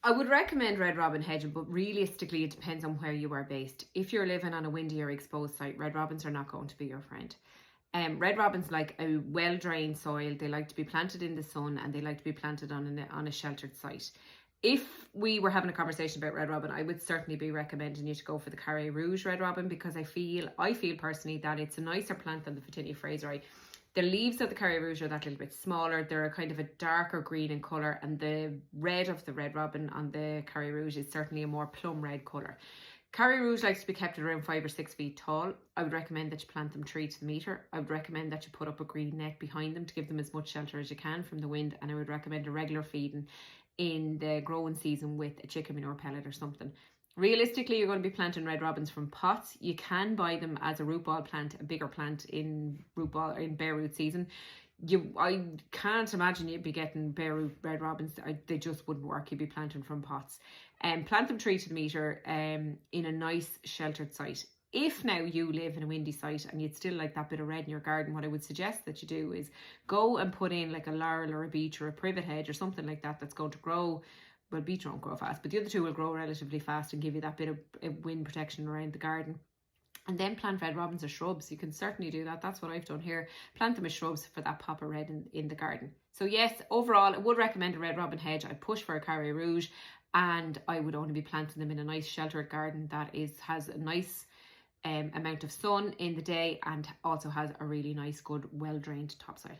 I would recommend red robin hedging, but realistically it depends on where you are based. If you're living on a windy or exposed site, red robins are not going to be your friend. Red robins like a well-drained soil. They like to be planted in the sun, and they like to be planted on a sheltered site. If we were having a conversation about red robin, I would certainly be recommending you to go for the Carré Rouge red robin, because I feel personally that it's a nicer plant than the Photinia fraseri. The leaves of the Carré Rouge are that little bit smaller. They're a kind of a darker green in colour, and the red of the red robin on the Carré Rouge is certainly a more plum red colour. Carré Rouge likes to be kept at around 5 or 6 feet tall. I would recommend that you plant them 3 to the metre. I would recommend that you put up a green net behind them to give them as much shelter as you can from the wind, and I would recommend a regular feeding in the growing season with a chicken manure pellet or something. Realistically, you're going to be planting red robins from pots. You can buy them as a root ball plant, a bigger plant in bare root season. I can't imagine you'd be getting bare root red robins. They just wouldn't work. You'd be planting from pots. Plant them 3 to the metre in a nice sheltered site. If now you live in a windy site and you'd still like that bit of red in your garden, what I would suggest that you do is go and put in like a laurel or a beech or a privet hedge or something like that that's going to grow. Well, beech won't grow fast, but the other two will grow relatively fast and give you that bit of wind protection around the garden. And then plant red robins as shrubs. You can certainly do that. That's what I've done here. Plant them as shrubs for that pop of red in the garden. So yes, overall, I would recommend a red robin hedge. I'd push for a Carré Rouge, and I would only be planting them in a nice sheltered garden that has a nice amount of sun in the day and also has a really nice, good, well-drained topsoil.